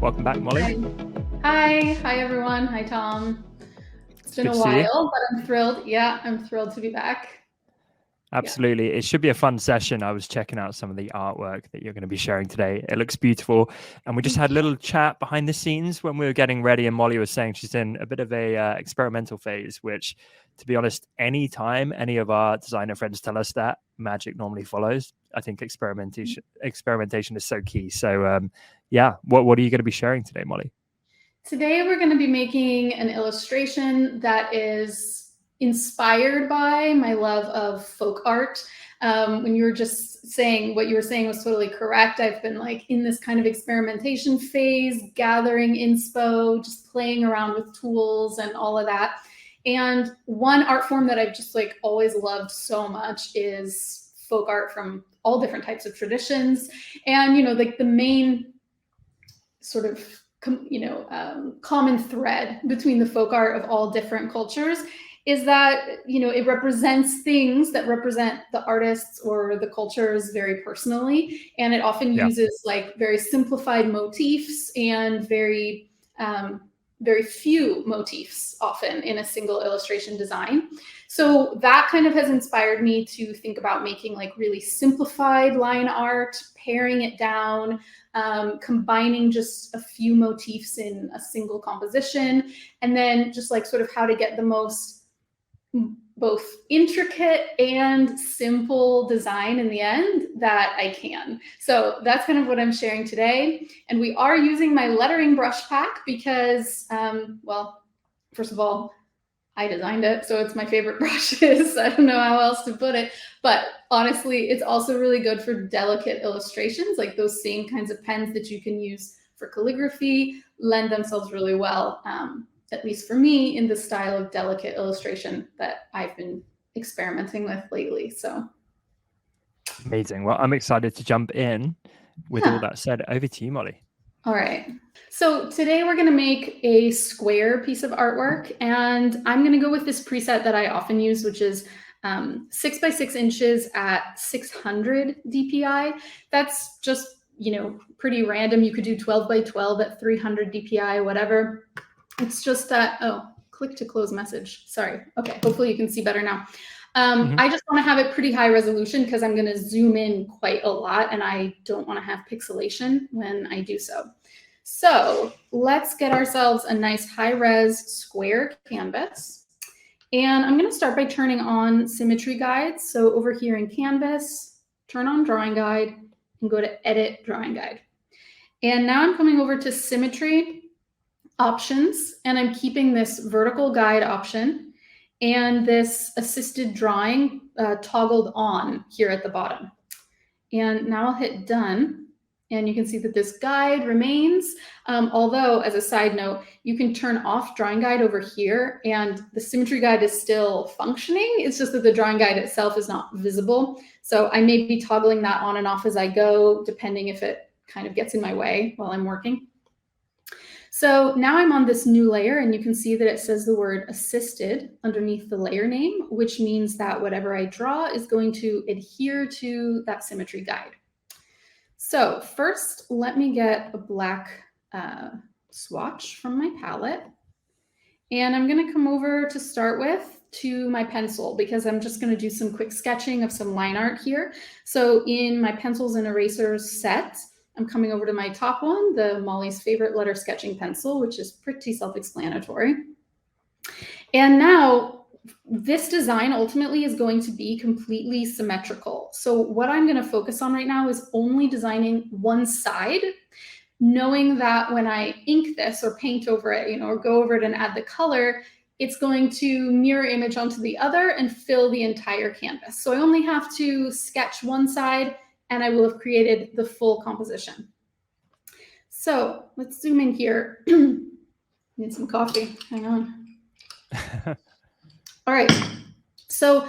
Welcome back, Molly. Hi everyone. Hi Tom. It's been a while, but I'm thrilled. Yeah, I'm thrilled to be back. Absolutely. It should be a fun session. I was checking out some of the artwork that you're going to be sharing today. It looks beautiful. And we just had a little chat behind the scenes when we were getting ready. And Molly was saying she's in a bit of a experimental phase, which, to be honest, anytime any of our designer friends tell us that, magic normally follows. I think experimentation is so key. So yeah, what are you going to be sharing today, Molly? Today we're going to be making an illustration that is inspired by my love of folk art. When you were just saying what you were saying was totally correct. I've been like in this kind of experimentation phase, gathering inspo, just playing around with tools and all of that. And one art form that I've just like always loved so much is folk art from all different types of traditions. And, you know, like the main sort of common thread between the folk art of all different cultures is that, you know, it represents things that represent the artists or the cultures very personally. And it often uses like very simplified motifs and very few motifs often in a single illustration design. So that kind of has inspired me to think about making like really simplified line art, paring it down, combining just a few motifs in a single composition, and then just like sort of how to get the most both intricate and simple design in the end that I can. So that's kind of what I'm sharing today. And we are using my lettering brush pack because, well, first of all, I designed it, so it's my favorite brushes. I don't know how else to put it, but honestly, it's also really good for delicate illustrations, like those same kinds of pens that you can use for calligraphy lend themselves really well, at least for me, in the style of delicate illustration that I've been experimenting with lately. So amazing. Well, I'm excited to jump in. With all that said, over to you, Molly. All right. So today we're going to make a square piece of artwork, and I'm going to go with this preset that I often use, which is 6 by 6 inches at 600 DPI. That's just, you know, pretty random. You could do 12 by 12 at 300 DPI, whatever. It's just that, oh, click to close message. Sorry. Okay, hopefully you can see better now. I just want to have it pretty high resolution because I'm going to zoom in quite a lot and I don't want to have pixelation when I do so. So let's get ourselves a nice high-res square canvas. And I'm going to start by turning on symmetry guides. So over here in Canvas, turn on drawing guide and go to edit drawing guide. And now I'm coming over to symmetry options, and I'm keeping this vertical guide option and this assisted drawing toggled on here at the bottom. And now I'll hit done. And you can see that this guide remains, although as a side note, you can turn off drawing guide over here and the symmetry guide is still functioning. It's just that the drawing guide itself is not visible. So I may be toggling that on and off as I go, depending if it kind of gets in my way while I'm working. So now I'm on this new layer and you can see that it says the word assisted underneath the layer name, which means that whatever I draw is going to adhere to that symmetry guide. So first, let me get a black swatch from my palette. And I'm going to come over to start with to my pencil because I'm just going to do some quick sketching of some line art here. So in my pencils and erasers set, I'm coming over to my top one, the Molly's favorite letter sketching pencil, which is pretty self-explanatory. And now this design ultimately is going to be completely symmetrical. So what I'm going to focus on right now is only designing one side, knowing that when I ink this or paint over it, you know, or go over it and add the color, it's going to mirror image onto the other and fill the entire canvas. So I only have to sketch one side and I will have created the full composition. So let's zoom in here. Need some coffee, hang on. All right, so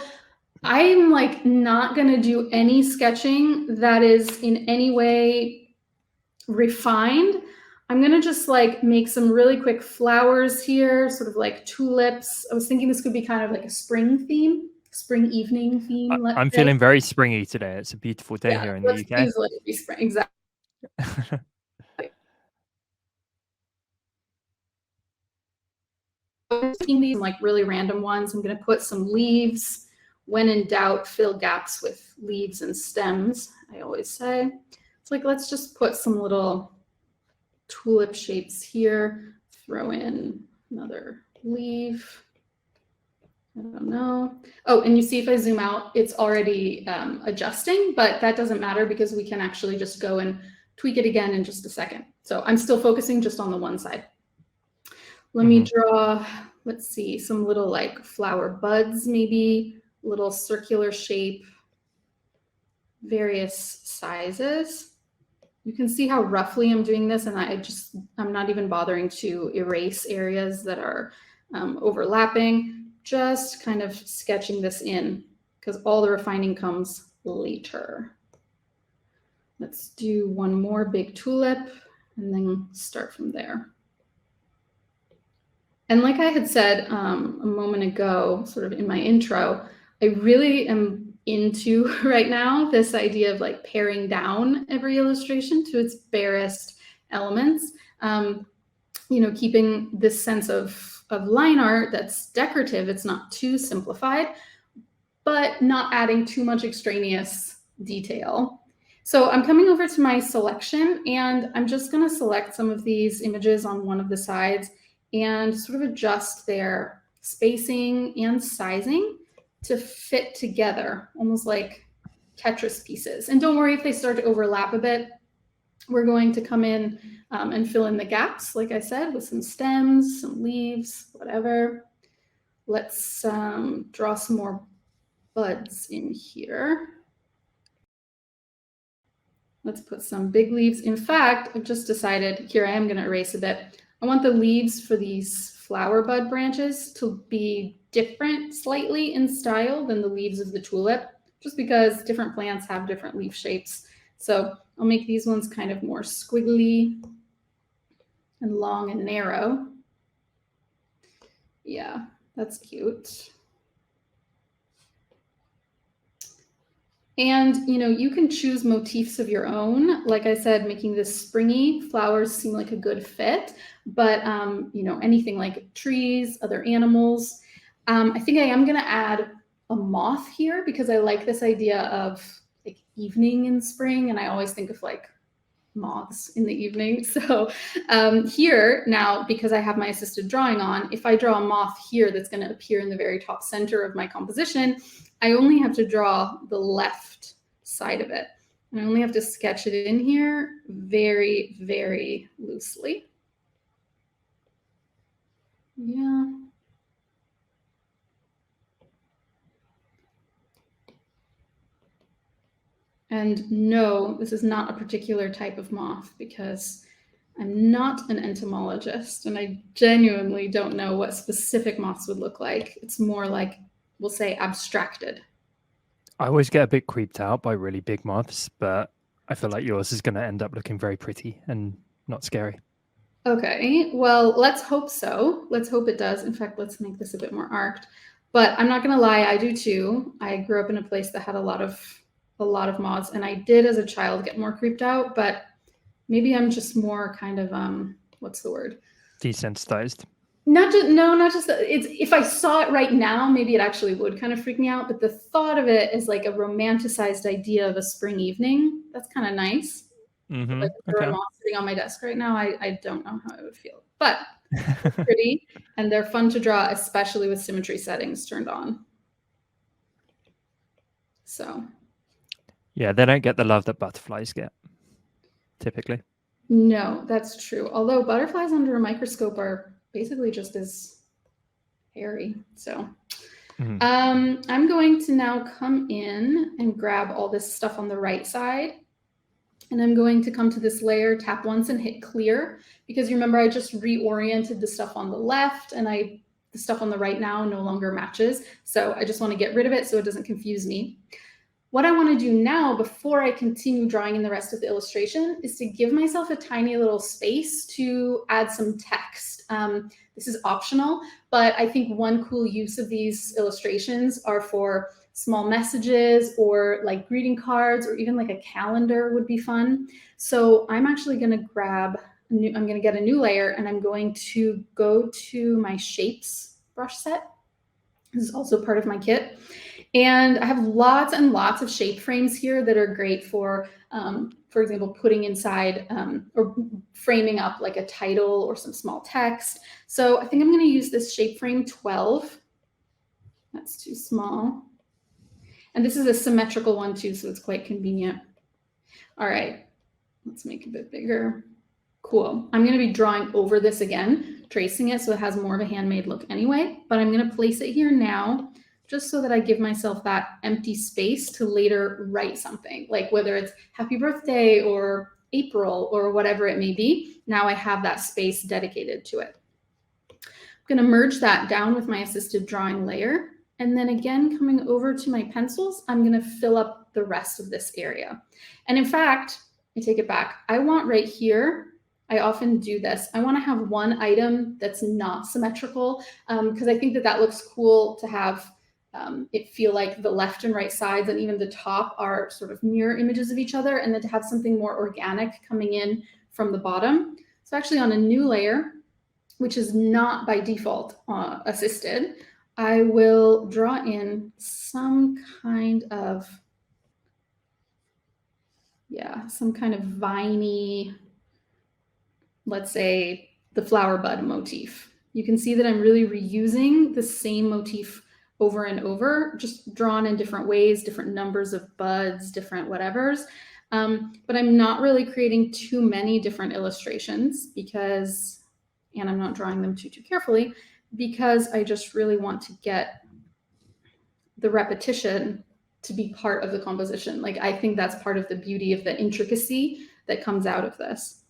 I'm like not gonna do any sketching that is in any way refined. I'm gonna just like make some really quick flowers here, sort of like tulips. I was thinking this could be kind of like a spring theme. Spring evening theme. I'm feeling very springy today. It's a beautiful day here in the UK. Please let it be spring. Exactly. these like really random ones. I'm going to put some leaves. When in doubt, fill gaps with leaves and stems, I always say. It's like, let's just put some little tulip shapes here. Throw in another leaf. I don't know. Oh, and you see if I zoom out, it's already adjusting, but that doesn't matter because we can actually just go and tweak it again in just a second. So I'm still focusing just on the one side. Let me draw, let's see, some little like flower buds, maybe little circular shape, various sizes. You can see how roughly I'm doing this, and I'm not even bothering to erase areas that are overlapping. Just kind of sketching this in because all the refining comes later. Let's do one more big tulip and then start from there. And like I had said a moment ago, sort of in my intro, I really am into right now this idea of like paring down every illustration to its barest elements. Keeping this sense of line art that's decorative. It's not too simplified, but not adding too much extraneous detail. So I'm coming over to my selection, and I'm just going to select some of these images on one of the sides and sort of adjust their spacing and sizing to fit together, almost like Tetris pieces. And don't worry if they start to overlap a bit. We're going to come in and fill in the gaps, like I said, with some stems, some leaves, whatever. Let's draw some more buds in here. Let's put some big leaves. In fact, I've just decided, here I am going to erase a bit. I want the leaves for these flower bud branches to be different slightly in style than the leaves of the tulip, just because different plants have different leaf shapes. So I'll make these ones kind of more squiggly and long and narrow. Yeah, that's cute. And, you can choose motifs of your own. Like I said, making this springy flowers seem like a good fit, but, anything like trees, other animals. I think I am going to add a moth here because I like this idea of like evening in spring. And I always think of like moths in the evening. So here now, because I have my assisted drawing on, if I draw a moth here that's going to appear in the very top center of my composition, I only have to draw the left side of it. And I only have to sketch it in here very, very loosely. Yeah. And no, this is not a particular type of moth because I'm not an entomologist and I genuinely don't know what specific moths would look like. It's more like, we'll say, abstracted. I always get a bit creeped out by really big moths, but I feel like yours is going to end up looking very pretty and not scary. Okay, well, let's hope so. Let's hope it does. In fact, let's make this a bit more arced. But I'm not going to lie, I do too. I grew up in a place that had a lot of moths, and I did as a child get more creeped out, but maybe I'm just more kind of what's the word? Desensitized. Not just it's if I saw it right now, maybe it actually would kind of freak me out, but the thought of it is like a romanticized idea of a spring evening. That's kind of nice. Like if there were moths sitting on my desk right now, I don't know how I would feel, but they're pretty and they're fun to draw, especially with symmetry settings turned on. So yeah, they don't get the love that butterflies get typically. No, that's true. Although butterflies under a microscope are basically just as hairy. So I'm going to now come in and grab all this stuff on the right side. And I'm going to come to this layer, tap once and hit clear, because you remember I just reoriented the stuff on the left and the stuff on the right now no longer matches. So I just want to get rid of it so it doesn't confuse me. What I want to do now, before I continue drawing in the rest of the illustration, is to give myself a tiny little space to add some text. This is optional, but I think one cool use of these illustrations are for small messages or like greeting cards or even like a calendar would be fun. So I'm actually going to grab I'm going to get a new layer, and I'm going to go to my shapes brush set. This is also part of my kit. And I have lots and lots of shape frames here that are great for example, putting inside or framing up like a title or some small text. So I think I'm going to use this shape frame 12. That's too small. And this is a symmetrical one too, so it's quite convenient. All right, let's make it a bit bigger. Cool. I'm going to be drawing over this again, tracing it so it has more of a handmade look anyway, but I'm going to place it here now just so that I give myself that empty space to later write something, like whether it's happy birthday or April or whatever it may be. Now I have that space dedicated to it. I'm going to merge that down with my assisted drawing layer. And then again, coming over to my pencils, I'm going to fill up the rest of this area. And in fact, I take it back. I want right here, I often do this. I want to have one item that's not symmetrical because I think that that looks cool to have it feel like the left and right sides and even the top are sort of mirror images of each other, and then to have something more organic coming in from the bottom. So actually on a new layer, which is not by default assisted, I will draw in some kind of, some kind of viney, let's say the flower bud motif. You can see that I'm really reusing the same motif over and over, just drawn in different ways, different numbers of buds, different whatevers. But I'm not really creating too many different illustrations because, and I'm not drawing them too carefully, because I just really want to get the repetition to be part of the composition. Like, I think that's part of the beauty of the intricacy that comes out of this.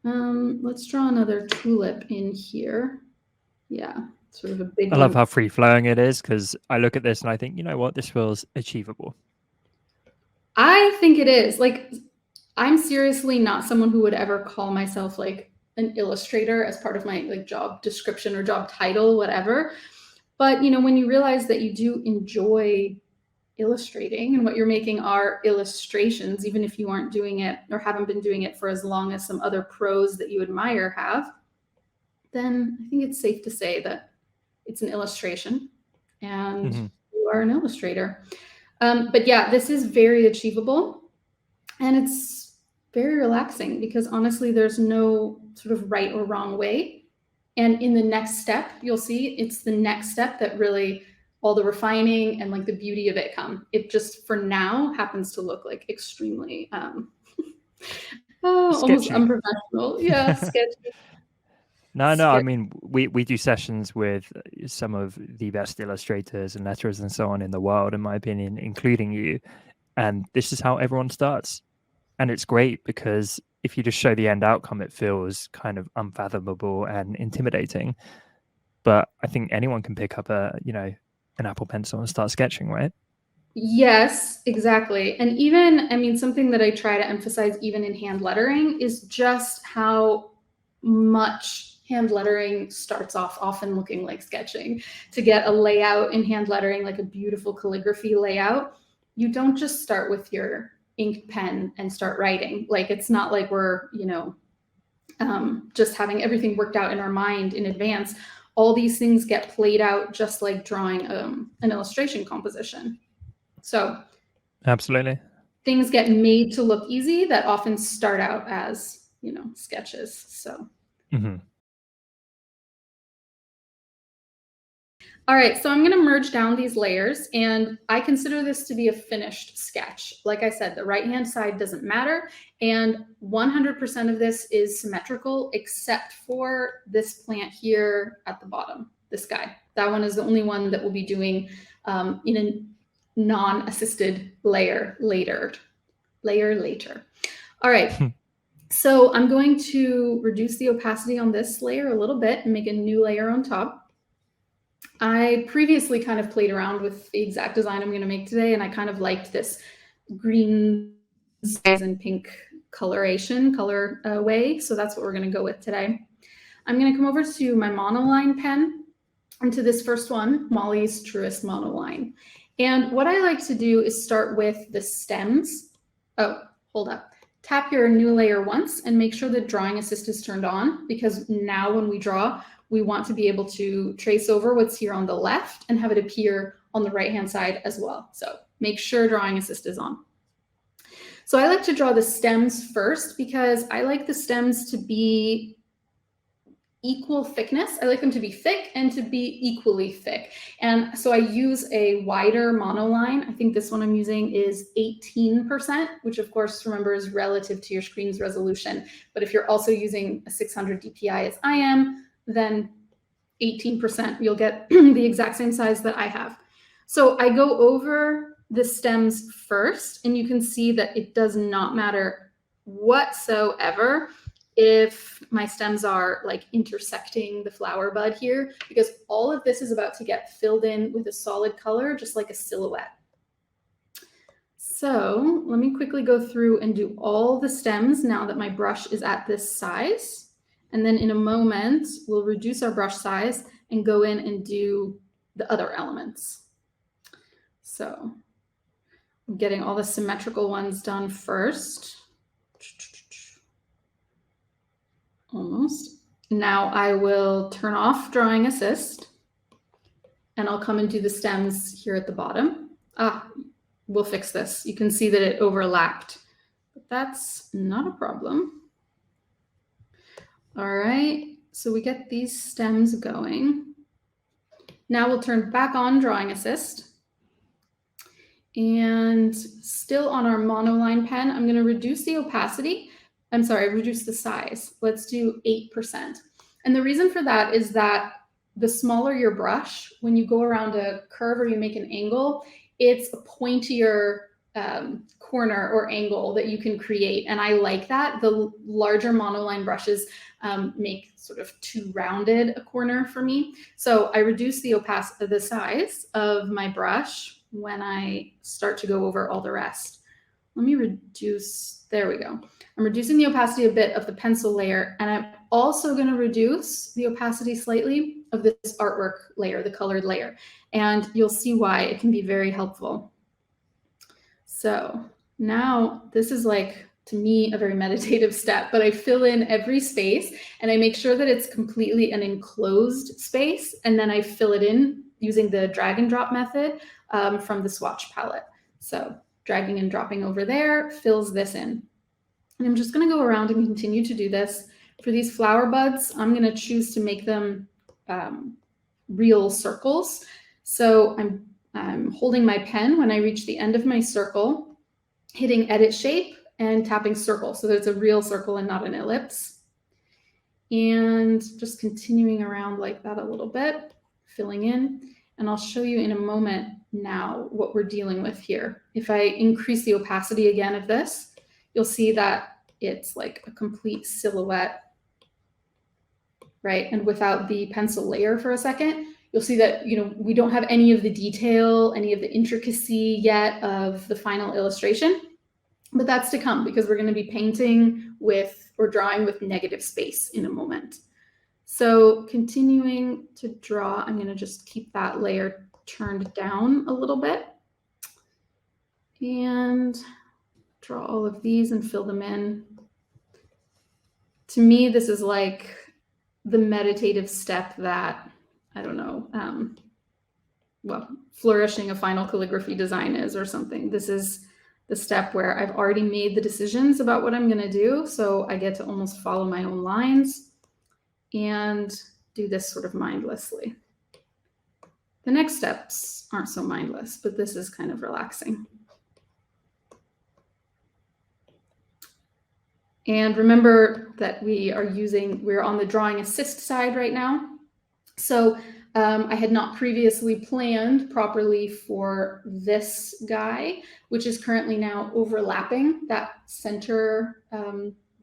Let's draw another tulip in here. Yeah, sort of a big one. I love how free flowing it is, because I look at this and I think, you know what, this feels achievable. I think it is. Like, I'm seriously not someone who would ever call myself like an illustrator as part of my like job description or job title, whatever. But, you know, when you realize that you do enjoy illustrating and what you're making are illustrations, even if you aren't doing it or haven't been doing it for as long as some other pros that you admire have, then I think it's safe to say that it's an illustration and you are an illustrator. But yeah, this is very achievable and it's very relaxing because honestly, there's no sort of right or wrong way. And in the next step, you'll see it's the next step that really all the refining and like the beauty of it come. It just for now happens to look like extremely almost unprofessional. Yeah, sketchy. No, I mean, we do sessions with some of the best illustrators and letterers and so on in the world, in my opinion, including you. And this is how everyone starts. And it's great because if you just show the end outcome, it feels kind of unfathomable and intimidating. But I think anyone can pick up an Apple Pencil and start sketching, right? Yes, exactly. And even, I mean, something that I try to emphasize even in hand lettering is just how much hand lettering starts off often looking like sketching. To get a layout in hand lettering, like a beautiful calligraphy layout, you don't just start with your ink pen and start writing. Like, it's not like we're, just having everything worked out in our mind in advance. All these things get played out just like drawing an illustration composition. So absolutely, things get made to look easy that often start out as, sketches. So. All right, so I'm going to merge down these layers, and I consider this to be a finished sketch. Like I said, the right-hand side doesn't matter, and 100% of this is symmetrical, except for this plant here at the bottom, this guy. That one is the only one that we'll be doing in a non-assisted layer later. All right, so I'm going to reduce the opacity on this layer a little bit and make a new layer on top. I previously kind of played around with the exact design I'm going to make today, and I kind of liked this green and pink color way, so that's what we're going to go with today. I'm going to come over to my monoline pen and to this first one, Molly's Truest Monoline. And what I like to do is start with the stems. Oh, hold up. tap your new layer once and make sure the drawing assist is turned on, because now when we draw, we want to be able to trace over what's here on the left and have it appear on the right-hand side as well. So make sure drawing assist is on. So I like to draw the stems first because I like the stems to be equal thickness. I like them to be thick and to be equally thick. And so I use a wider monoline. I think this one I'm using is 18%, which of course, remember, is relative to your screen's resolution. But if you're also using a 600 DPI as I am, then 18%, you'll get the exact same size that I have. So I go over the stems first, and you can see that it does not matter whatsoever if my stems are like intersecting the flower bud here, because all of this is about to get filled in with a solid color, just like a silhouette. So let me quickly go through and do all the stems now that my brush is at this size. And then in a moment, we'll reduce our brush size and go in and do the other elements. So I'm getting all the symmetrical ones done first. Almost. Now I will turn off drawing assist and I'll come and do the stems here at the bottom. We'll fix this. You can see that it overlapped, but that's not a problem. All right, so we get these stems going. Now we'll turn back on drawing assist. And still on our monoline pen, I'm going to reduce the opacity. I'm sorry, reduce the size. Let's do 8%. And the reason for that is that the smaller your brush, when you go around a curve or you make an angle, it's a pointier corner or angle that you can create. And I like that. The larger monoline brushes make sort of too rounded a corner for me. So I reduce the opacity, the size of my brush when I start to go over all the rest. Let me reduce, there we go. I'm reducing the opacity a bit of the pencil layer, and I'm also going to reduce the opacity slightly of this artwork layer, the colored layer, and you'll see why it can be very helpful. So now this is like, to me, a very meditative step, but I fill in every space and I make sure that it's completely an enclosed space, and then I fill it in using the drag and drop method from the swatch palette. So dragging and dropping over there fills this in. And I'm just going to go around and continue to do this. For these flower buds, I'm going to choose to make them real circles. So I'm holding my pen when I reach the end of my circle, hitting edit shape and tapping circle so that it's a real circle and not an ellipse. And just continuing around like that a little bit, filling in. And I'll show you in a moment now what we're dealing with here. If I increase the opacity again of this, you'll see that it's like a complete silhouette, right? And without the pencil layer for a second, you'll see that, you know, we don't have any of the detail, any of the intricacy yet of the final illustration, but that's to come because we're going to be painting with or drawing with negative space in a moment. So continuing to draw, I'm going to just keep that layer turned down a little bit and draw all of these and fill them in. To me, this is like the meditative step that, I don't know, well, flourishing a final calligraphy design is or something. This is the step where I've already made the decisions about what I'm going to do. So I get to almost follow my own lines and do this sort of mindlessly. The next steps aren't so mindless, but this is kind of relaxing. And remember that we're on the drawing assist side right now. So I had not previously planned properly for this guy, which is currently now overlapping that center,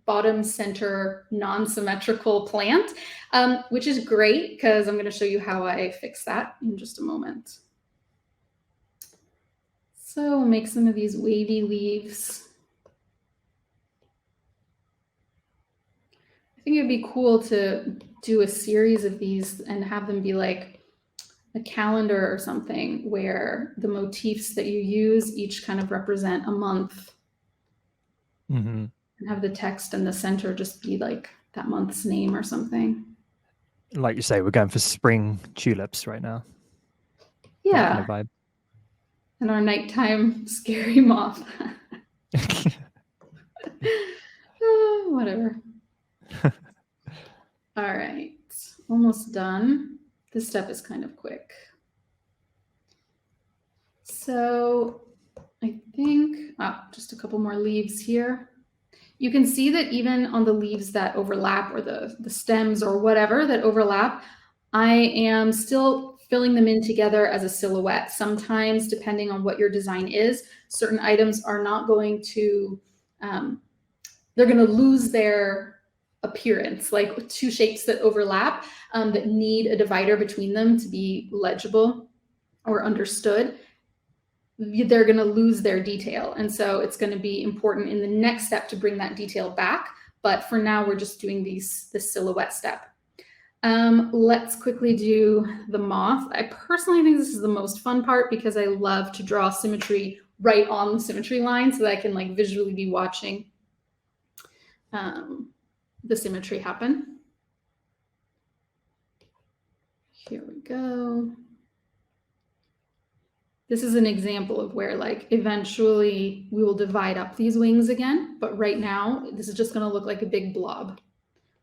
bottom center non-symmetrical plant, which is great because I'm going to show you how I fix that in just a moment. So make some of these wavy leaves. I think it'd be cool to do a series of these and have them be like a calendar or something where the motifs that you use each kind of represent a month. Mm-hmm. And have the text in the center just be like that month's name or something. Like you say, we're going for spring tulips right now. Yeah. That kind of vibe. And our nighttime scary moth. Whatever. All right, almost done. This step is kind of quick. So I think, just a couple more leaves here. You can see that even on the leaves that overlap, or the stems or whatever that overlap, I am still filling them in together as a silhouette. Sometimes, depending on what your design is, certain items are not going to, they're going to lose their appearance, like two shapes that overlap that need a divider between them to be legible or understood. They're going to lose their detail. And so it's going to be important in the next step to bring that detail back. But for now, we're just doing this silhouette step. Let's quickly do the moth. I personally think this is the most fun part because I love to draw symmetry right on the symmetry line so that I can like visually be watching the symmetry happen. Here we go. This is an example of where like eventually we will divide up these wings again, but right now this is just going to look like a big blob.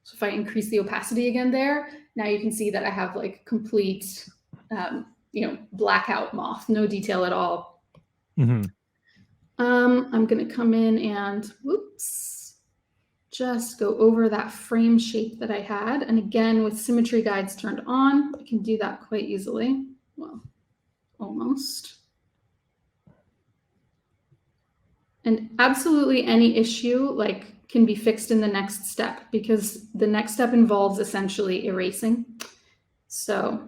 So if I increase the opacity again there, now you can see that I have like complete, blackout moth, no detail at all. Mm-hmm. I'm going to come in and just go over that frame shape that I had. And again, with symmetry guides turned on, I can do that quite easily. Well, almost. And absolutely any issue like can be fixed in the next step because the next step involves essentially erasing. So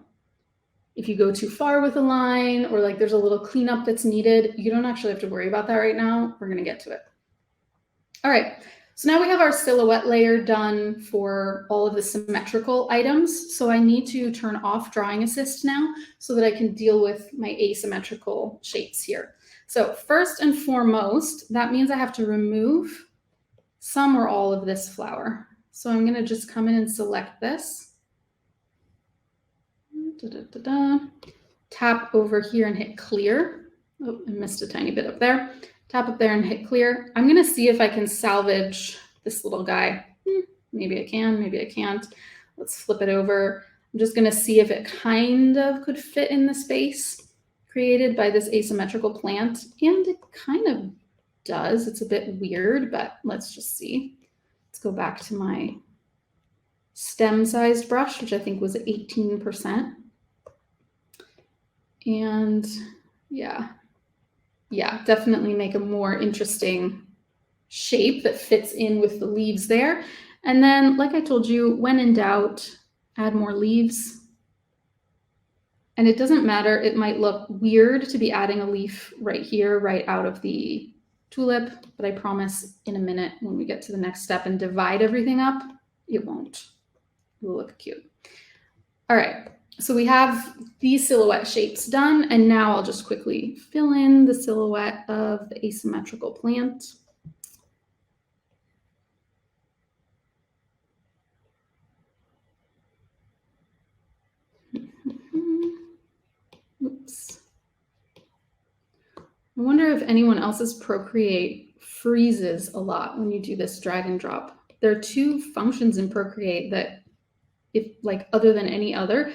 if you go too far with a line or like there's a little cleanup that's needed, you don't actually have to worry about that right now. We're going to get to it. All right. So now we have our silhouette layer done for all of the symmetrical items. So I need to turn off drawing assist now so that I can deal with my asymmetrical shapes here. So first and foremost, that means I have to remove some or all of this flower. So I'm going to just come in and select this. Tap over here and hit clear. Oh, I missed a tiny bit up there. Tap up there and hit clear. I'm going to see if I can salvage this little guy. Maybe I can, maybe I can't. Let's flip it over. I'm just going to see if it kind of could fit in the space created by this asymmetrical plant. And it kind of does. It's a bit weird, but let's just see. Let's go back to my stem-sized brush, which I think was 18%. And yeah, definitely make a more interesting shape that fits in with the leaves there. And then, like I told you, when in doubt, add more leaves. And it doesn't matter, it might look weird to be adding a leaf right here, right out of the tulip, but I promise in a minute when we get to the next step and divide everything up, it won't. It will look cute. All right. So we have these silhouette shapes done, and now I'll just quickly fill in the silhouette of the asymmetrical plant. Oops. I wonder if anyone else's Procreate freezes a lot when you do this drag and drop. There are two functions in Procreate that, if like other than any other,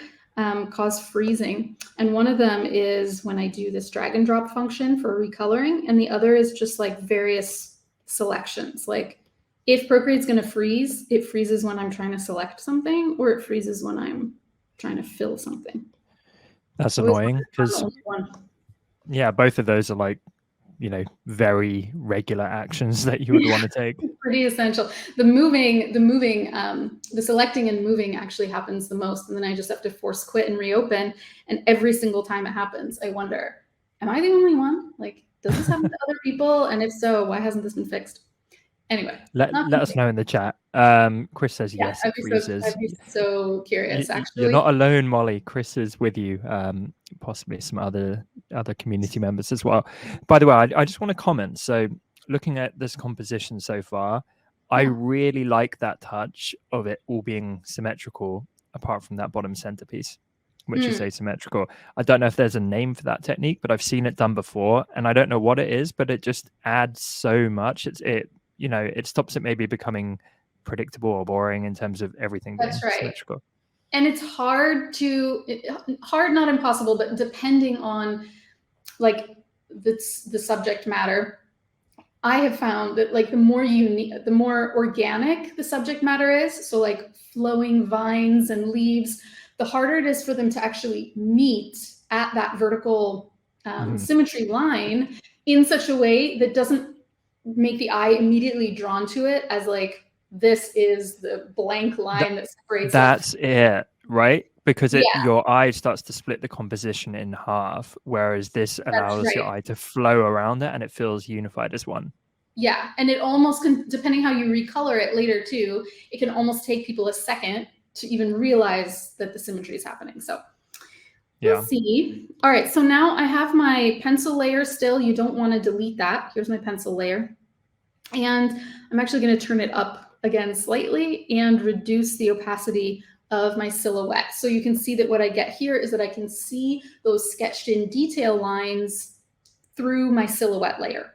cause freezing. And one of them is when I do this drag and drop function for recoloring. And the other is just like various selections. Like if Procreate's going to freeze, it freezes when I'm trying to select something, or it freezes when I'm trying to fill something. That's annoying because, yeah, both of those are like, very regular actions that you would want to take. Pretty essential. The selecting and moving actually happens the most. And then I just have to force quit and reopen. And every single time it happens, I wonder, am I the only one? Like, does this happen to other people? And if so, why hasn't this been fixed? Anyway. Let us know in the chat. Chris says yes, it freezes. I'd be so curious, actually. You're not alone, Molly. Chris is with you. Possibly some other community members as well. By the way, I just want to comment. So looking at this composition so far, I really like that touch of it all being symmetrical, apart from that bottom centerpiece, which is asymmetrical. I don't know if there's a name for that technique, but I've seen it done before, and I don't know what it is, but it just adds so much. It stops it maybe becoming predictable or boring in terms of everything being symmetrical. And it's hard, not impossible, but depending on like the subject matter, I have found that like the more organic the subject matter is, so like flowing vines and leaves, the harder it is for them to actually meet at that vertical symmetry line in such a way that doesn't make the eye immediately drawn to it as like, this is the blank line that separates. That's it, right? Because your eye starts to split the composition in half, whereas this allows your eye to flow around it and it feels unified as one. Yeah, and it almost can, depending how you recolor it later too, it can almost take people a second to even realize that the symmetry is happening. So we'll see. All right, so now I have my pencil layer still. You don't want to delete that. Here's my pencil layer. And I'm actually going to turn it up again slightly and reduce the opacity of my silhouette. So you can see that what I get here is that I can see those sketched in detail lines through my silhouette layer.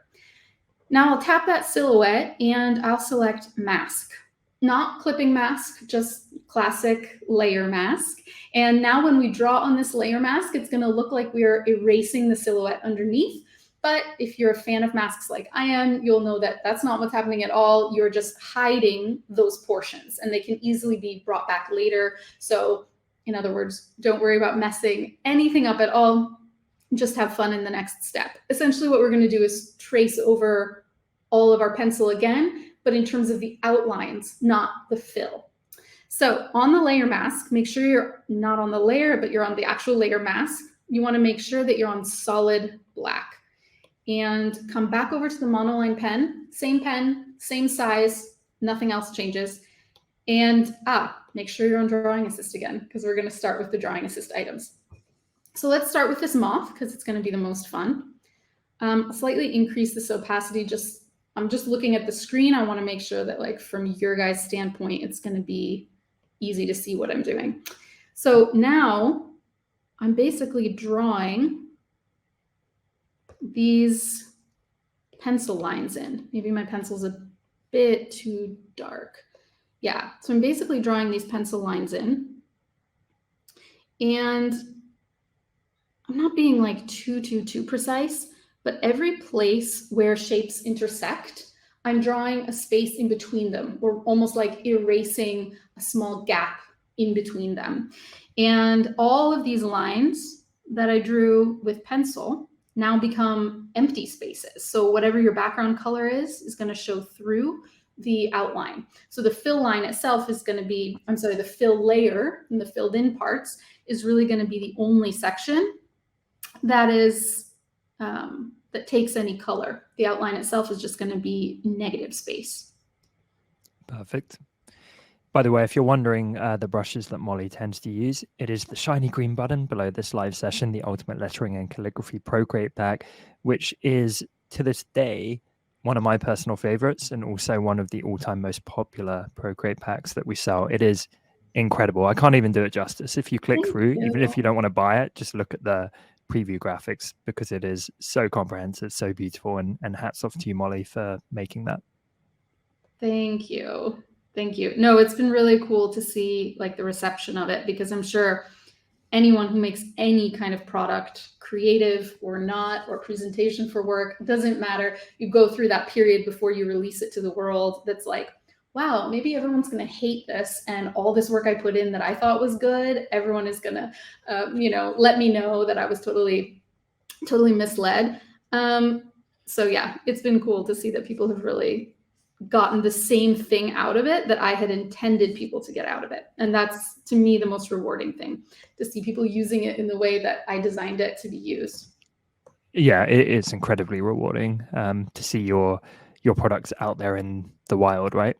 Now I'll tap that silhouette and I'll select mask, not clipping mask, just classic layer mask. And now when we draw on this layer mask, it's going to look like we're erasing the silhouette underneath. But if you're a fan of masks like I am, you'll know that that's not what's happening at all. You're just hiding those portions and they can easily be brought back later. So in other words, don't worry about messing anything up at all. Just have fun in the next step. Essentially what we're going to do is trace over all of our pencil again, but in terms of the outlines, not the fill. So on the layer mask, make sure you're not on the layer, but you're on the actual layer mask. You want to make sure that you're on solid black. And come back over to the monoline pen, same size, nothing else changes. And make sure you're on Drawing Assist again, because we're going to start with the Drawing Assist items. So let's start with this moth, because it's going to be the most fun. Slightly increase this opacity. I'm just looking at the screen. I want to make sure that like from your guys' standpoint, it's going to be easy to see what I'm doing. So now I'm basically drawing these pencil lines in. Maybe my pencil's a bit too dark. Yeah, so I'm basically drawing these pencil lines in. And I'm not being like too precise, but every place where shapes intersect, I'm drawing a space in between them, or almost like erasing a small gap in between them. And all of these lines that I drew with pencil now become empty spaces. So whatever your background color is going to show through the outline. So the fill line itself is going to be, the fill layer and the filled in parts is really going to be the only section that is, that takes any color. The outline itself is just going to be negative space. Perfect. By the way, if you're wondering the brushes that Molly tends to use, it is the shiny green button below this live session, the Ultimate Lettering and Calligraphy Procreate pack, which is to this day one of my personal favorites and also one of the all-time most popular Procreate packs that we sell. It is incredible. I can't even do it justice. If you click through, even if you don't want to buy it, just look at the preview graphics because it is so comprehensive, so beautiful, and hats off to you, Molly, for making that. Thank you. Thank you. No, it's been really cool to see like the reception of it, because I'm sure anyone who makes any kind of product, creative or not, or presentation for work, doesn't matter. You go through that period before you release it to the world. That's like, wow, maybe everyone's going to hate this. And all this work I put in that I thought was good, everyone is going to, let me know that I was totally misled. So yeah, it's been cool to see that people have really gotten the same thing out of it that I had intended people to get out of it. And that's, to me, the most rewarding thing, to see people using it in the way that I designed it to be used. Yeah, it's incredibly rewarding to see your products out there in the wild, right?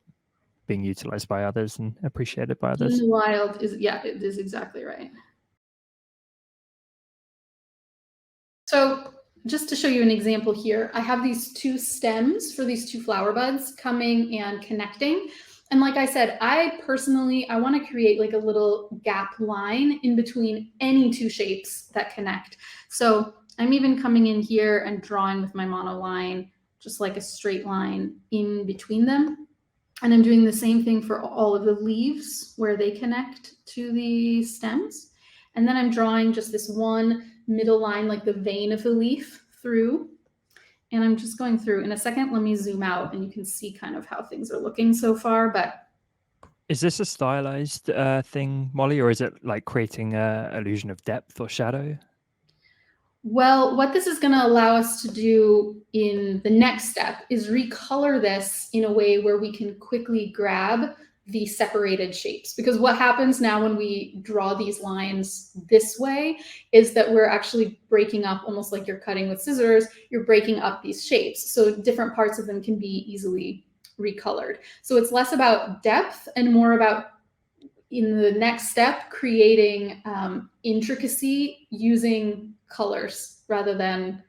Being utilized by others and appreciated by others. In the wild is, yeah, it is exactly right. So just to show you an example here, I have these two stems for these two flower buds coming and connecting. And like I said, I want to create like a little gap line in between any two shapes that connect. So I'm even coming in here and drawing with my monoline, just like a straight line in between them. And I'm doing the same thing for all of the leaves where they connect to the stems. And then I'm drawing just this one middle line, like the vein of the leaf through. And I'm just going through. In a second, let me zoom out and you can see kind of how things are looking so far. But is this a stylized thing, Molly, or is it like creating an illusion of depth or shadow? Well, what this is going to allow us to do in the next step is recolor this in a way where we can quickly grab the separated shapes. Because what happens now when we draw these lines this way is that we're actually breaking up, almost like you're cutting with scissors, you're breaking up these shapes. So different parts of them can be easily recolored. So it's less about depth and more about, in the next step, creating intricacy using colors rather than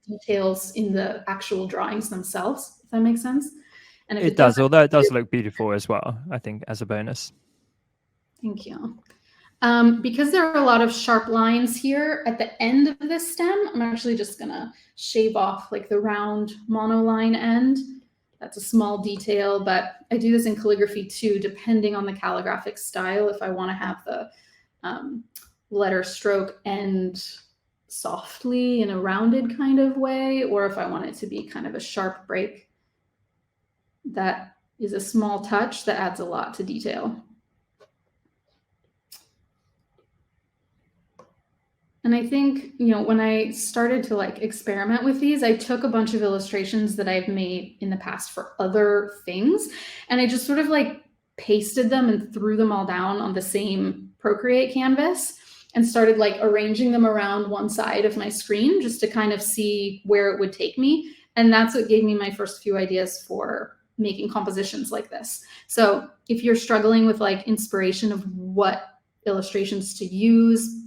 details in the actual drawings themselves, if that makes sense. And if it does, although it does look beautiful as well, I think, as a bonus. Thank you. Because there are a lot of sharp lines here at the end of this stem, I'm actually just gonna shave off like the round monoline end. That's a small detail, but I do this in calligraphy too, depending on the calligraphic style, if I want to have the letter stroke end softly in a rounded kind of way, or if I want it to be kind of a sharp break. That is a small touch that adds a lot to detail. And I think, when I started to like experiment with these, I took a bunch of illustrations that I've made in the past for other things, and I just sort of like pasted them and threw them all down on the same Procreate canvas and started like arranging them around one side of my screen just to kind of see where it would take me. And that's what gave me my first few ideas for making compositions like this. So if you're struggling with like inspiration of what illustrations to use,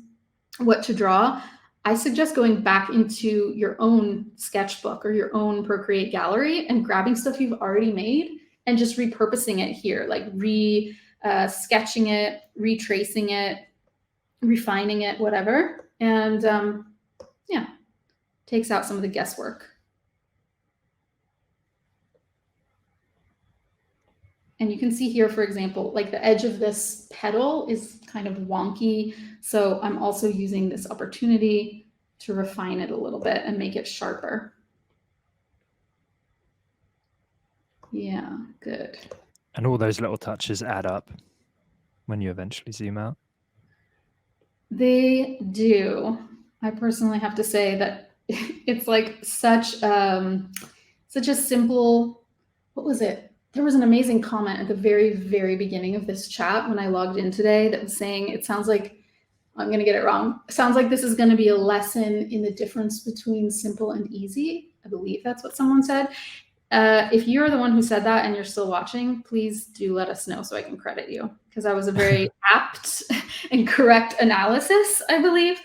what to draw, I suggest going back into your own sketchbook or your own Procreate gallery and grabbing stuff you've already made and just repurposing it here, like sketching it, retracing it, refining it, whatever. And yeah, takes out some of the guesswork. And you can see here, for example, like the edge of this petal is kind of wonky. So I'm also using this opportunity to refine it a little bit and make it sharper. Yeah, good. And all those little touches add up when you eventually zoom out. They do. I personally have to say that it's like such a simple, what was it? There was an amazing comment at the very, very beginning of this chat when I logged in today that was saying, it sounds like, I'm going to get it wrong. It sounds like this is going to be a lesson in the difference between simple and easy. I believe that's what someone said. If you're the one who said that and you're still watching, please do let us know so I can credit you, because that was a very apt and correct analysis, I believe.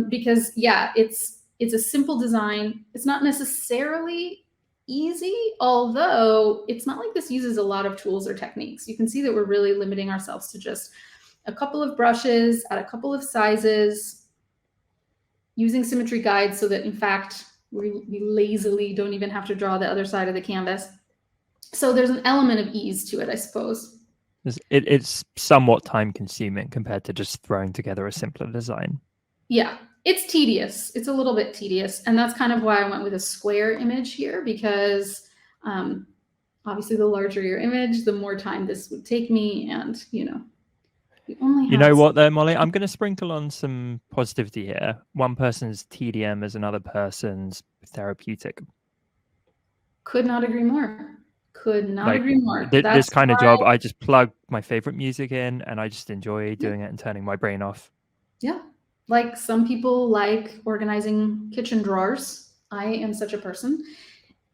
Because yeah, it's a simple design. It's not necessarily easy, although it's not like this uses a lot of tools or techniques. You can see that we're really limiting ourselves to just a couple of brushes at a couple of sizes, using symmetry guides so that in fact we lazily don't even have to draw the other side of the canvas. So there's an element of ease to it, I suppose. It's somewhat time consuming compared to just throwing together a simpler design. Yeah, it's tedious. It's a little bit tedious. And that's kind of why I went with a square image here, because obviously the larger your image, the more time this would take me. And, you know what though, Molly? I'm going to sprinkle on some positivity here. One person's TDM is another person's therapeutic. Could not agree more. Could not agree more. This kind of job, I just plug my favorite music in and I just enjoy doing it and turning my brain off. Yeah. Like some people like organizing kitchen drawers. I am such a person.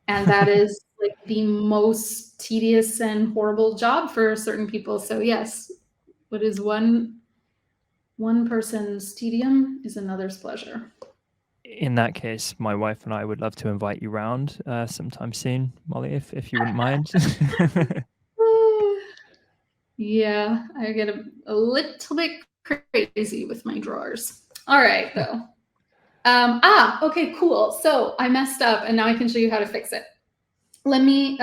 And that is like the most tedious and horrible job for certain people. So yes, what is one person's tedium is another's pleasure. In that case, my wife and I would love to invite you round sometime soon, Molly, if you wouldn't mind. Yeah, I get a little bit crazy with my drawers. All right, though. Okay, cool. So I messed up, and now I can show you how to fix it. Let me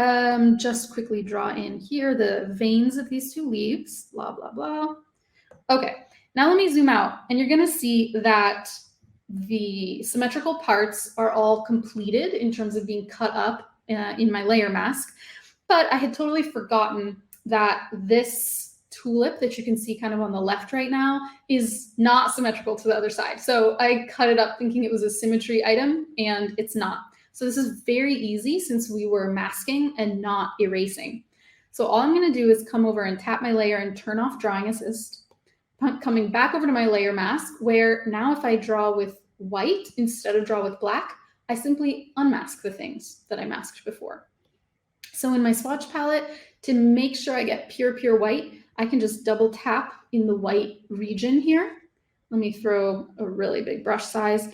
just quickly draw in here the veins of these two leaves, blah, blah, blah. Okay, now let me zoom out, and you're going to see that the symmetrical parts are all completed in terms of being cut up in my layer mask. But I had totally forgotten that this tulip that you can see kind of on the left right now is not symmetrical to the other side. So I cut it up thinking it was a symmetry item, and it's not. So this is very easy since we were masking and not erasing. So all I'm going to do is come over and tap my layer and turn off drawing assist. Coming back over to my layer mask, where now if I draw with white instead of draw with black, I simply unmask the things that I masked before. So in my swatch palette, to make sure I get pure white, I can just double tap in the white region here. Let me throw a really big brush size.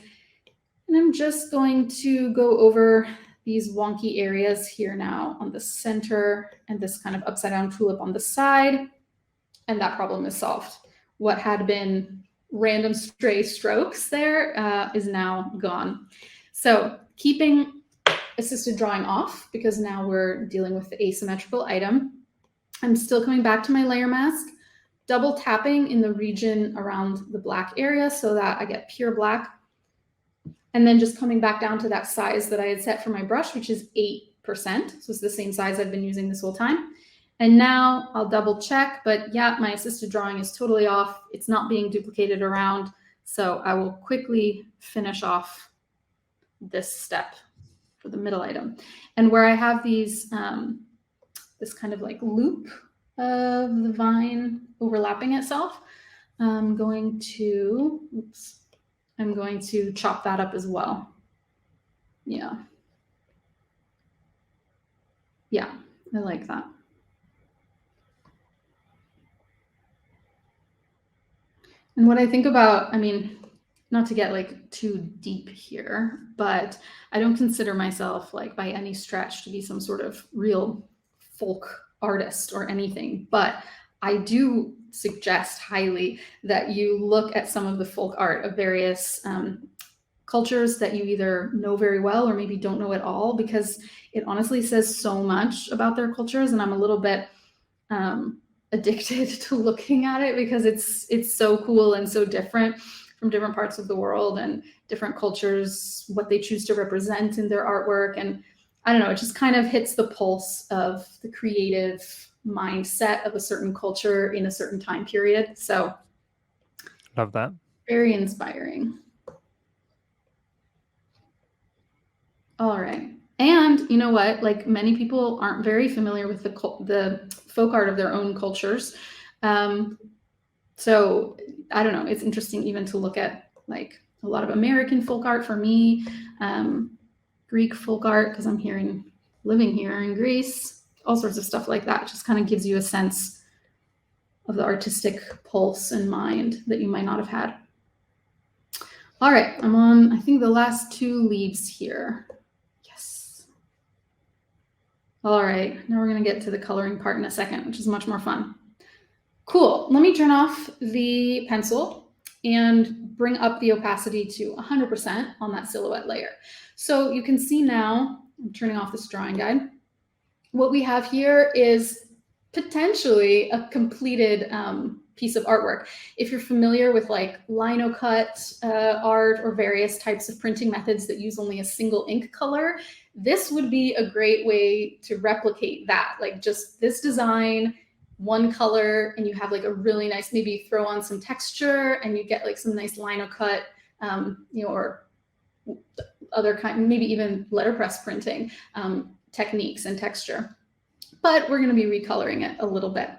And I'm just going to go over these wonky areas here now on the center and this kind of upside down tulip on the side. And that problem is solved. What had been random stray strokes there is now gone. So keeping assisted drawing off, because now we're dealing with the asymmetrical item. I'm still coming back to my layer mask, double tapping in the region around the black area so that I get pure black. And then just coming back down to that size that I had set for my brush, which is 8%. So it's the same size I've been using this whole time. And now I'll double check, but yeah, my assisted drawing is totally off. It's not being duplicated around. So I will quickly finish off this step for the middle item. And where I have these, this kind of like loop of the vine overlapping itself, I'm going to chop that up as well. Yeah, I like that. And what I think about, I mean, not to get like too deep here, but I don't consider myself like by any stretch to be some sort of real folk artist or anything, but I do suggest highly that you look at some of the folk art of various cultures that you either know very well or maybe don't know at all, because it honestly says so much about their cultures. And I'm a little bit addicted to looking at it because it's so cool and so different from different parts of the world and different cultures, what they choose to represent in their artwork. And I don't know, it just kind of hits the pulse of the creative mindset of a certain culture in a certain time period. So love that. Very inspiring. All right. And you know what? Like many people aren't very familiar with the folk art of their own cultures. So I don't know. It's interesting even to look at like a lot of American folk art for me, Greek folk art, because I'm living here in Greece, all sorts of stuff like that. It just kind of gives you a sense of the artistic pulse and mind that you might not have had. All right, I'm on, I think, the last two leaves here. Yes. All right, now we're going to get to the coloring part in a second, which is much more fun. Cool. Let me turn off the pencil and bring up the opacity to 100% on that silhouette layer. So you can see now, I'm turning off this drawing guide. What we have here is potentially a completed piece of artwork. If you're familiar with like lino cut art or various types of printing methods that use only a single ink color, this would be a great way to replicate that. Like just this design, one color, and you have like a really nice, maybe throw on some texture and you get like some nice lino cut, or other kind, maybe even letterpress printing techniques and texture. But we're going to be recoloring it a little bit.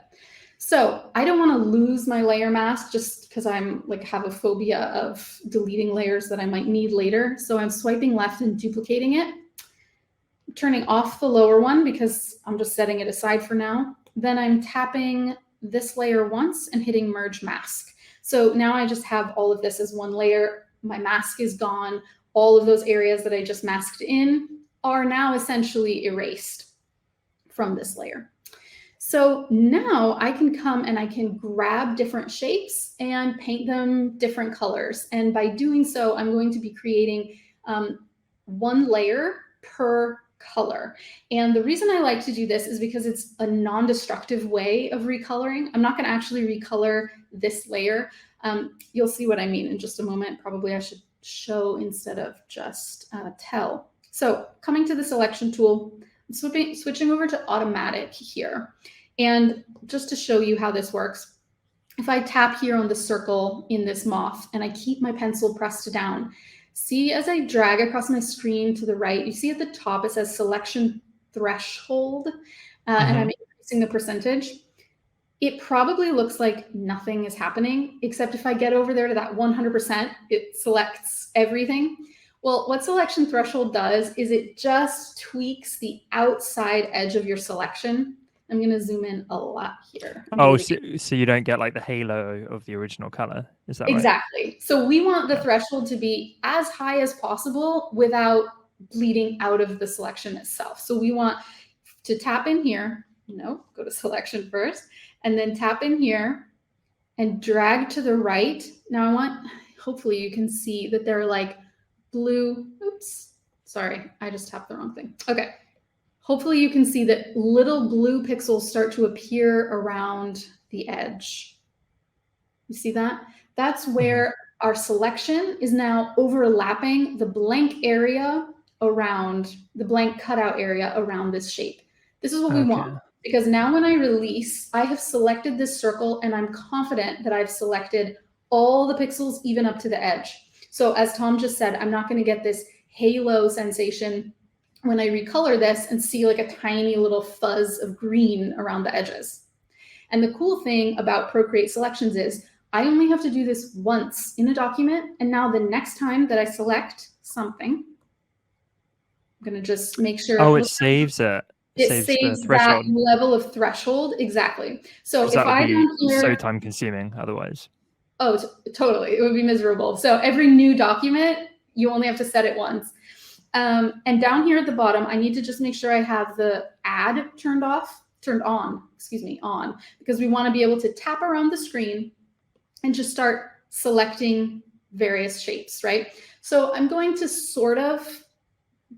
So I don't want to lose my layer mask just because I'm like have a phobia of deleting layers that I might need later. So I'm swiping left and duplicating it, turning off the lower one because I'm just setting it aside for now. Then I'm tapping this layer once and hitting merge mask. So now I just have all of this as one layer. My mask is gone. all of those areas that I just masked in are now essentially erased from this layer. So now I can come and I can grab different shapes and paint them different colors. And by doing so, I'm going to be creating one layer per color. And the reason I like to do this is because it's a non-destructive way of recoloring. I'm not going to actually recolor this layer. You'll see what I mean in just a moment. Probably I should show instead of just tell. So coming to the selection tool, I'm switching over to automatic here. And just to show you how this works, if I tap here on the circle in this moth and I keep my pencil pressed down, see as I drag across my screen to the right, you see at the top it says selection threshold, and I'm increasing the percentage. It probably looks like nothing is happening, except if I get over there to that 100%, it selects everything. Well, what selection threshold does is it just tweaks the outside edge of your selection. I'm going to zoom in a lot here. Oh, so you don't get like the halo of the original color. Is that right? Exactly. So we want the threshold to be as high as possible without bleeding out of the selection itself. So we want to tap in here, go to selection first, and then tap in here and drag to the right. Now hopefully you can see that they're like blue. Oops, sorry, I just tapped the wrong thing. Okay. Hopefully you can see that little blue pixels start to appear around the edge. You see that? That's where our selection is now overlapping the blank area around, the blank cutout area around this shape. This is what we want, because now when I release, I have selected this circle and I'm confident that I've selected all the pixels even up to the edge. So as Tom just said, I'm not going to get this halo sensation when I recolor this and see like a tiny little fuzz of green around the edges. And the cool thing about Procreate selections is I only have to do this once in a document. And now the next time that I select something, I'm going to just make sure. Oh, it saves it. It saves that level of threshold. Exactly. So if I would be so time consuming otherwise. Oh, totally. It would be miserable. So every new document, you only have to set it once. And down here at the bottom, I need to just make sure I have the add turned on, because we want to be able to tap around the screen and just start selecting various shapes, right? So I'm going to sort of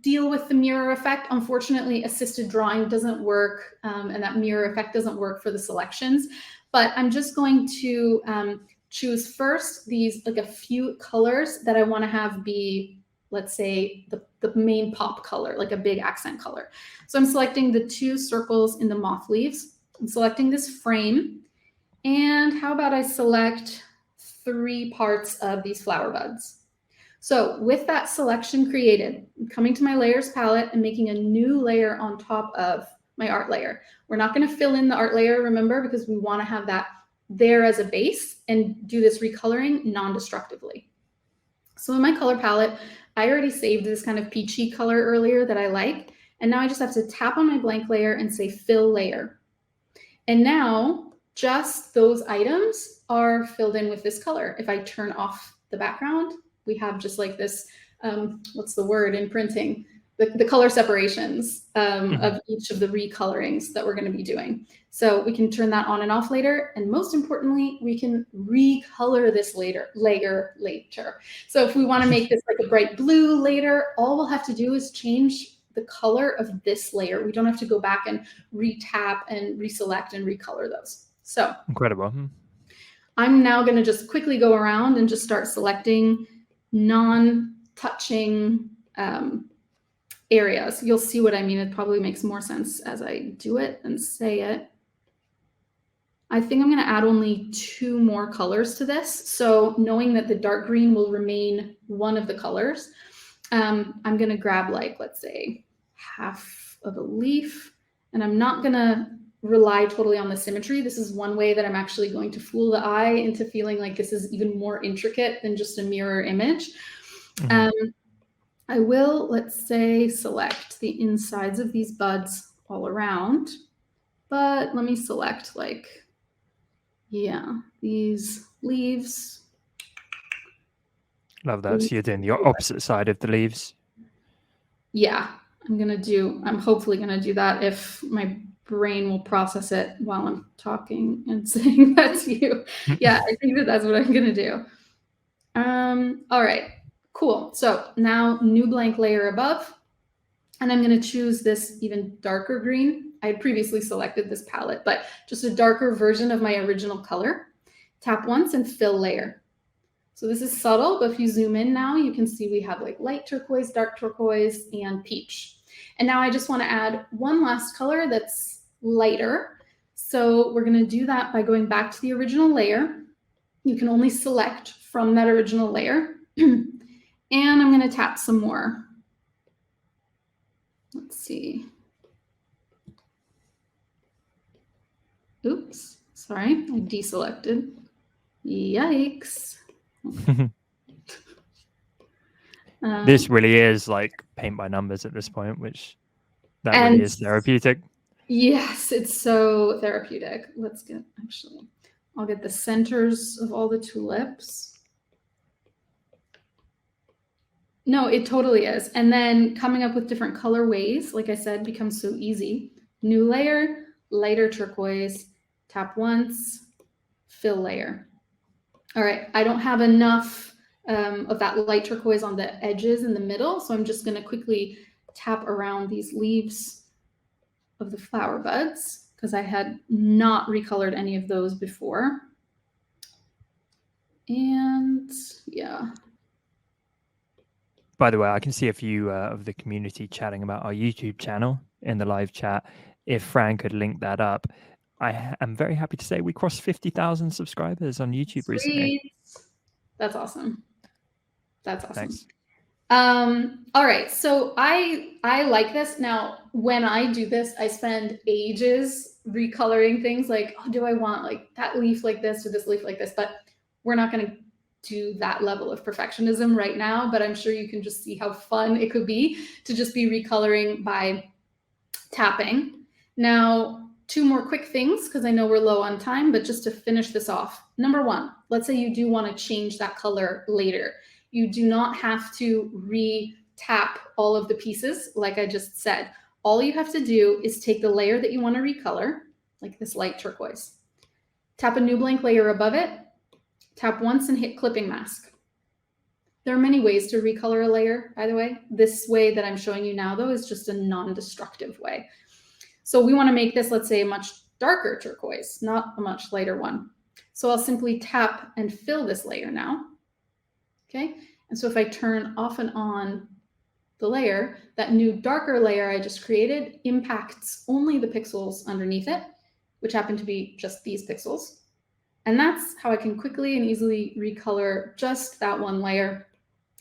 deal with the mirror effect. Unfortunately, assisted drawing doesn't work, and that mirror effect doesn't work for the selections, but I'm just going to choose first these, like a few colors that I want to have be, let's say, the main pop color, like a big accent color. So I'm selecting the 2 circles in the moth leaves. I'm selecting this frame. And how about I select 3 parts of these flower buds? So with that selection created, I'm coming to my layers palette and making a new layer on top of my art layer. We're not going to fill in the art layer, remember, because we want to have that there as a base and do this recoloring non-destructively. So in my color palette, I already saved this kind of peachy color earlier that I like. And now I just have to tap on my blank layer and say fill layer. And now just those items are filled in with this color. If I turn off the background, we have just like this, what's the word in printing? The color separations of each of the recolorings that we're going to be doing. So we can turn that on and off later. And most importantly, we can recolor this layer later. So if we want to make this like a bright blue later, all we'll have to do is change the color of this layer. We don't have to go back and retap and reselect and recolor those. So incredible. I'm now going to just quickly go around and just start selecting non-touching areas. You'll see what I mean. It probably makes more sense as I do it and say it. I think I'm going to add only 2 more colors to this. So knowing that the dark green will remain one of the colors, I'm going to grab, like, let's say half of a leaf, and I'm not going to rely totally on the symmetry. This is one way that I'm actually going to fool the eye into feeling like this is even more intricate than just a mirror image. I will, let's say, select the insides of these buds all around, but let me select, like, yeah, these leaves. Love that. So you're doing the opposite side of the leaves. Yeah, I'm hopefully gonna do that if my brain will process it while I'm talking and saying that to you. Yeah, I think that's what I'm gonna do. All right, cool. So now new blank layer above, and I'm gonna choose this even darker green. I had previously selected this palette, but just a darker version of my original color. Tap once and fill layer. So this is subtle, but if you zoom in now, you can see we have like light turquoise, dark turquoise, and peach. And now I just want to add one last color that's lighter. So we're going to do that by going back to the original layer. You can only select from that original layer. And I'm going to tap some more. Let's see. Oops, sorry, I deselected. Yikes. This really is like paint by numbers at this point, which that really is therapeutic. Yes, it's so therapeutic. I'll get the centers of all the tulips. No, it totally is. And then coming up with different colorways, like I said, becomes so easy. New layer, lighter turquoise, tap once, fill layer. All right, I don't have enough of that light turquoise on the edges in the middle, so I'm just going to quickly tap around these leaves of the flower buds because I had not recolored any of those before. And yeah. By the way, I can see a few of the community chatting about our YouTube channel in the live chat. If Fran could link that up, I am very happy to say we crossed 50,000 subscribers on YouTube recently. That's awesome. That's awesome. Thanks. All right, so I like this. Now, when I do this, I spend ages recoloring things like, oh, do I want like that leaf like this or this leaf like this? But we're not going to do that level of perfectionism right now, but I'm sure you can just see how fun it could be to just be recoloring by tapping. Now, two more quick things because I know we're low on time, but just to finish this off. Number one, let's say you do want to change that color later. You do not have to re-tap all of the pieces like I just said. All you have to do is take the layer that you want to recolor, like this light turquoise. Tap a new blank layer above it. Tap once and hit clipping mask. There are many ways to recolor a layer, by the way. This way that I'm showing you now, though, is just a non-destructive way. So we want to make this, let's say, a much darker turquoise, not a much lighter one. So I'll simply tap and fill this layer now. Okay, and so if I turn off and on the layer, that new darker layer I just created impacts only the pixels underneath it, which happen to be just these pixels. And that's how I can quickly and easily recolor just that one layer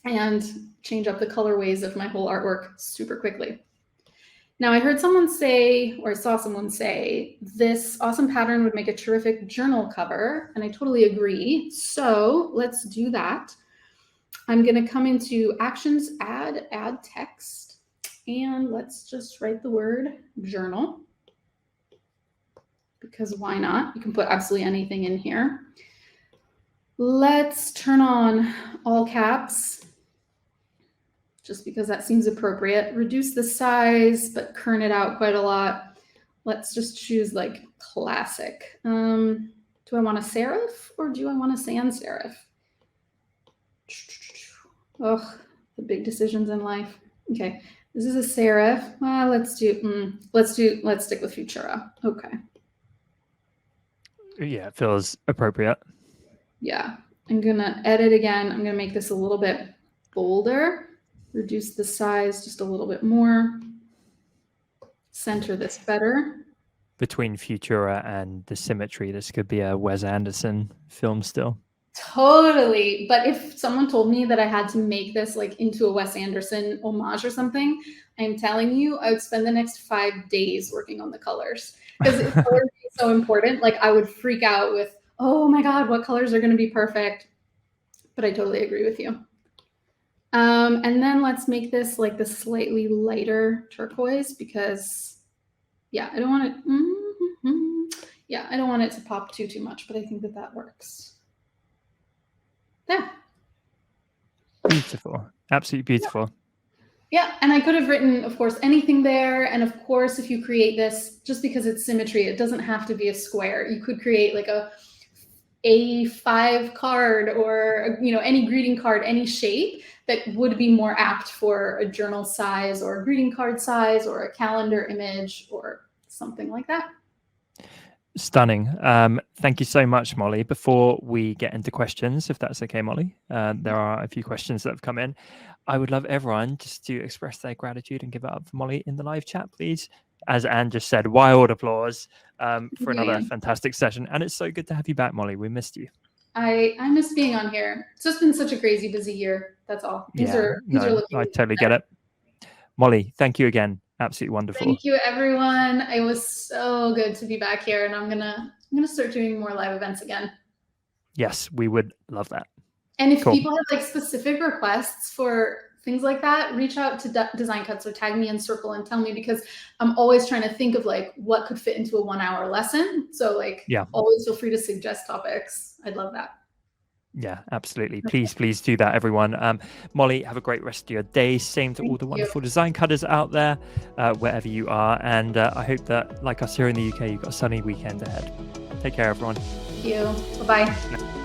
and change up the colorways of my whole artwork super quickly. Now, I heard someone say, or I saw someone say, this awesome pattern would make a terrific journal cover, and I totally agree. So let's do that. I'm going to come into Actions, Add Text, and let's just write the word journal, because why not? You can put absolutely anything in here. Let's turn on all caps, just because that seems appropriate. Reduce the size, but kern it out quite a lot. Let's just choose like classic. Do I want a serif or do I want a sans serif? Ugh, the big decisions in life. Okay, this is a serif. Well, let's stick with Futura. Okay. Yeah, it feels appropriate. Yeah, I'm gonna edit again. I'm gonna make this a little bit bolder. Reduce the size just a little bit more. Center this better. Between Futura and the symmetry, this could be a Wes Anderson film still. Totally. But if someone told me that I had to make this like into a Wes Anderson homage or something, I'm telling you, I would spend the next 5 days working on the colors because colors is so important. Like I would freak out with, oh my God, what colors are going to be perfect? But I totally agree with you. And then let's make this like the slightly lighter turquoise because, yeah, I don't want it. Yeah, I don't want it to pop too much, but I think that works. There. Beautiful. Absolutely beautiful. Yeah, and I could have written, of course, anything there. And of course, if you create this, just because it's symmetry, it doesn't have to be a square. You could create like a A5 card, or any greeting card, any shape that would be more apt for a journal size or a greeting card size or a calendar image or something like that. Stunning. Thank you so much, Molly. Before we get into questions, if that's okay, Molly, there are a few questions that have come in. I would love everyone just to express their gratitude and give it up for Molly in the live chat, please. As Anne just said, wild applause for another fantastic session. And it's so good to have you back, Molly. We missed you. I miss being on here. It's just been such a crazy, busy year. That's all. These are looking I totally get it. Molly, thank you again. Absolutely wonderful. Thank you, everyone. It was so good to be back here, and I'm gonna start doing more live events again. Yes, we would love that. And if people have like specific requests for things like that, reach out to Design Cuts or tag me in Circle and tell me, because I'm always trying to think of like what could fit into a 1-hour lesson. So always feel free to suggest topics. I'd love that. Yeah, absolutely. Please do that, everyone. Molly, have a great rest of your day. Same to all the wonderful design cutters out there, wherever you are. And I hope that, like us here in the UK, you've got a sunny weekend ahead. Take care, everyone. Thank you. Bye-bye.